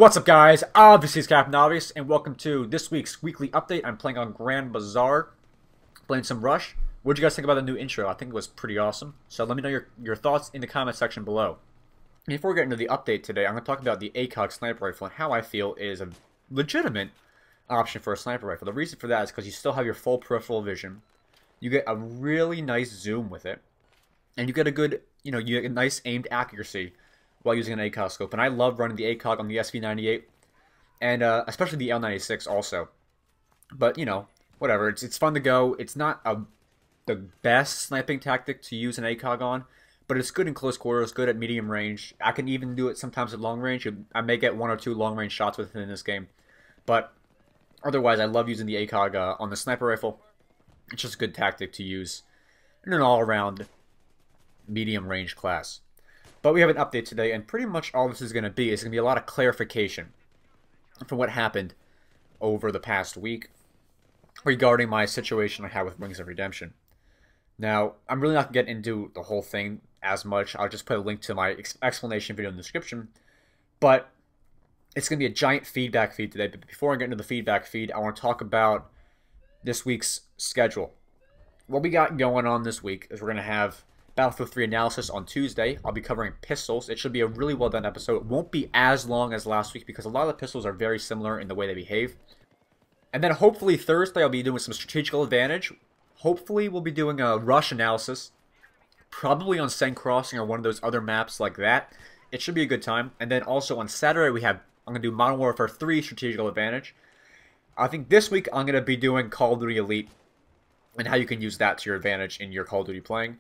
What's up, guys? Obviously, it's Captain Obvious, and welcome to this week's weekly update. I'm playing on Grand Bazaar, playing some Rush. What did you guys think about the new intro? I think it was pretty awesome. So let me know your thoughts in the comment section below. Before we get into the update today, I'm going to talk about the ACOG sniper rifle and how I feel is a legitimate option for a sniper rifle. The reason for that is because you still have your full peripheral vision. You get a really nice zoom with it, and you get a good, you get a nice aimed accuracy while using an ACOG scope. And I love running the ACOG on the SV98, and especially the L96 also. But, whatever. It's fun to go. It's not the best sniping tactic to use an ACOG on, but it's good in close quarters, good at medium range. I can even do it sometimes at long range. I may get one or two long range shots with it in this game. But otherwise, I love using the ACOG on the sniper rifle. It's just a good tactic to use in an all-around medium range class. But we have an update today, and pretty much all this is going to be a lot of clarification for what happened over the past week regarding my situation I had with Wings of Redemption. Now, I'm really not going to get into the whole thing as much. I'll just put a link to my explanation video in the description. But it's going to be a giant feedback feed today. But before I get into the feedback feed, I want to talk about this week's schedule. What we got going on this week is we're going to have Battlefield 3 analysis on Tuesday. I'll be covering pistols. It should be a really well done episode. It won't be as long as last week because a lot of the pistols are very similar in the way they behave. And then hopefully Thursday I'll be doing some strategical advantage. Hopefully we'll be doing a rush analysis. Probably on Sen Crossing or one of those other maps like that. It should be a good time. And then also on Saturday I'm going to do Modern Warfare 3 strategical advantage. I think this week I'm going to be doing Call of Duty Elite and how you can use that to your advantage in your Call of Duty playing.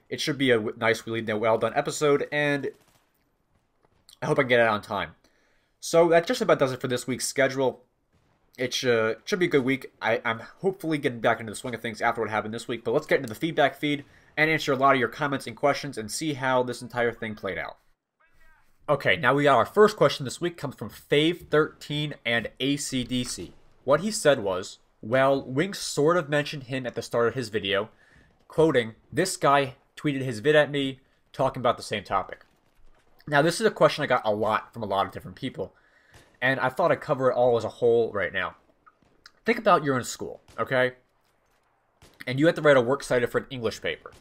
It should be a nice, really well-done episode, and I hope I can get it on time. So that just about does it for this week's schedule. It should be a good week. I'm hopefully getting back into the swing of things after what happened this week, but let's get into the feedback feed and answer a lot of your comments and questions and see how this entire thing played out. Okay, now we got our first question this week. Comes from Fave13 and ACDC. What he said was, well, Wings sort of mentioned him at the start of his video, quoting, "This guy tweeted his vid at me, talking about the same topic." Now, this is a question I got a lot from a lot of different people, and I thought I'd cover it all as a whole right now. Think about you're in school, okay? And you have to write a works cited for an English paper.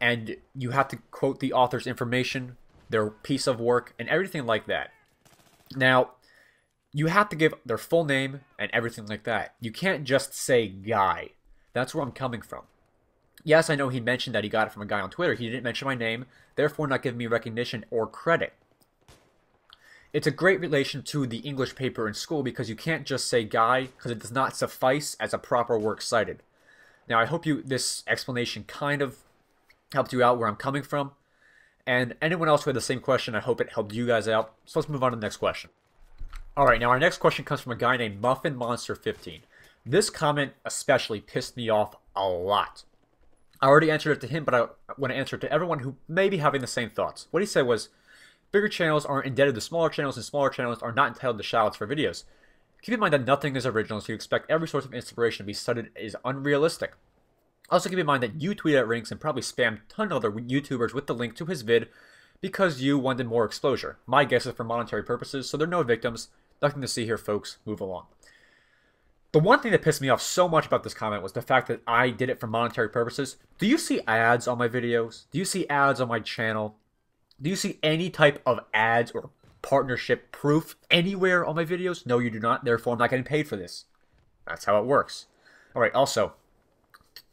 And you have to quote the author's information, their piece of work, and everything like that. Now, you have to give their full name and everything like that. You can't just say guy. That's where I'm coming from. Yes, I know he mentioned that he got it from a guy on Twitter. He didn't mention my name, therefore not giving me recognition or credit. It's a great relation to the English paper in school because you can't just say guy because it does not suffice as a proper works cited. Now, I hope this explanation kind of helped you out where I'm coming from. And anyone else who had the same question, I hope it helped you guys out. So let's move on to the next question. Alright, now our next question comes from a guy named Muffin Monster 15. This comment especially pissed me off a lot. I already answered it to him, but I want to answer it to everyone who may be having the same thoughts. What he said was, bigger channels aren't indebted to smaller channels, and smaller channels are not entitled to shoutouts for videos. Keep in mind that nothing is original, so you expect every source of inspiration to be cited is unrealistic. Also keep in mind that you tweeted at Rings and probably spammed tons of other YouTubers with the link to his vid because you wanted more exposure. My guess is for monetary purposes, so there are no victims. Nothing to see here, folks. Move along. The one thing that pissed me off so much about this comment was the fact that I did it for monetary purposes. Do you see ads on my videos? Do you see ads on my channel? Do you see any type of ads or partnership proof anywhere on my videos? No, you do not. Therefore, I'm not getting paid for this. That's how it works. Alright, also,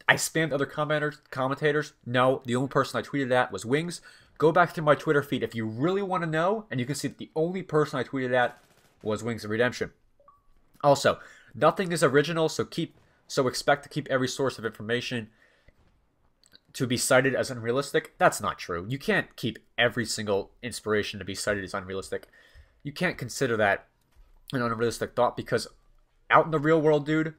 I spammed other commentators. No, the only person I tweeted at was Wings. Go back to my Twitter feed if you really want to know, and you can see that the only person I tweeted at was Wings of Redemption. Also, nothing is original, so expect to keep every source of information to be cited as unrealistic. That's not true. You can't keep every single inspiration to be cited as unrealistic. You can't consider that an unrealistic thought because out in the real world, dude,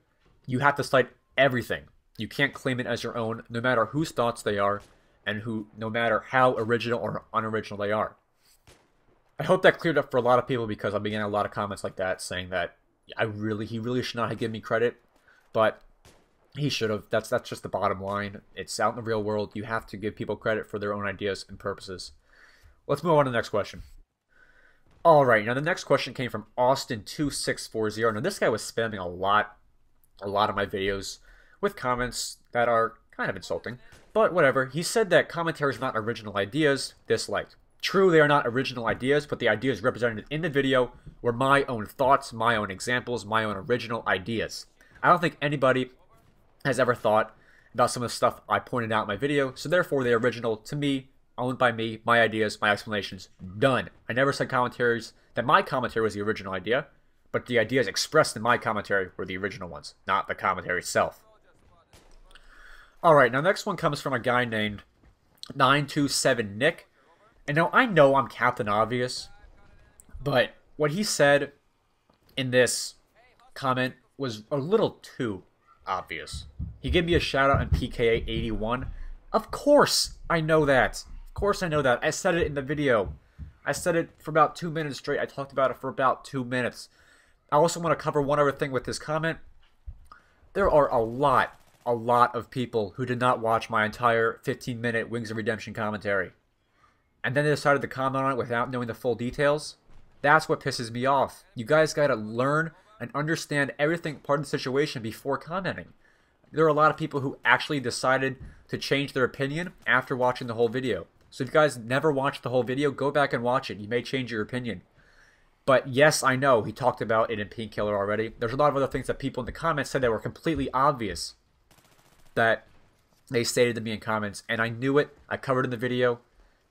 you have to cite everything. You can't claim it as your own, no matter whose thoughts they are, and no matter how original or unoriginal they are. I hope that cleared up for a lot of people because I've been getting a lot of comments like that saying that he really should not have given me credit, but he should have. That's just the bottom line. It's out in the real world. You have to give people credit for their own ideas and purposes. Let's move on to the next question. Alright, now the next question came from Austin2640. Now this guy was spamming a lot of my videos with comments that are kind of insulting. But whatever, he said that commentaries are not original ideas, disliked. True, they are not original ideas, but the ideas represented in the video were my own thoughts, my own examples, my own original ideas. I don't think anybody has ever thought about some of the stuff I pointed out in my video, so therefore they're original to me, owned by me, my ideas, my explanations, done. I never said commentaries that my commentary was the original idea, but the ideas expressed in my commentary were the original ones, not the commentary itself. Alright, now next one comes from a guy named 927Nick. And now I know I'm Captain Obvious, but what he said in this comment was a little too obvious. He gave me a shout out on PKA81. Of course I know that. Of course I know that. I said it in the video. I said it for about 2 minutes straight. I talked about it for about 2 minutes. I also want to cover one other thing with this comment. There are a lot of people who did not watch my entire 15-minute Wings of Redemption commentary. And then they decided to comment on it without knowing the full details. That's what pisses me off. You guys gotta learn and understand everything part of the situation before commenting. There are a lot of people who actually decided to change their opinion after watching the whole video. So if you guys never watched the whole video, go back and watch it. You may change your opinion. But yes, I know, he talked about it in Painkiller already. There's a lot of other things that people in the comments said that were completely obvious that they stated to me in comments, and I knew it. I covered it in the video.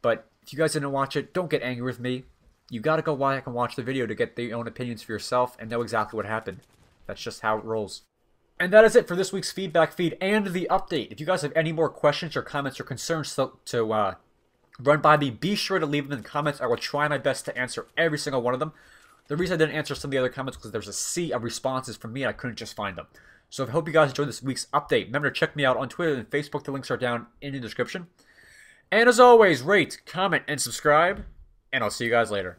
But if you guys didn't watch it, don't get angry with me. You gotta go back and watch the video to get your own opinions for yourself and know exactly what happened. That's just how it rolls. And that is it for this week's feedback feed and the update. If you guys have any more questions or comments or concerns to run by me, be sure to leave them in the comments. I will try my best to answer every single one of them. The reason I didn't answer some of the other comments was because there's a sea of responses from me and I couldn't just find them. So I hope you guys enjoyed this week's update. Remember to check me out on Twitter and Facebook. The links are down in the description. And as always, rate, comment, and subscribe. And I'll see you guys later.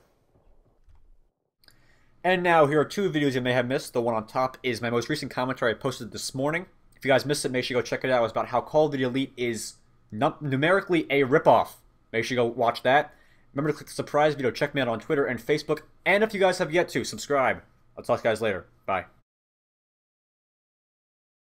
And now, here are 2 videos you may have missed. The one on top is my most recent commentary I posted this morning. If you guys missed it, make sure you go check it out. It's about how Call of Duty Elite is numerically a ripoff. Make sure you go watch that. Remember to click the surprise video. Check me out on Twitter and Facebook. And if you guys have yet to, subscribe. I'll talk to you guys later. Bye.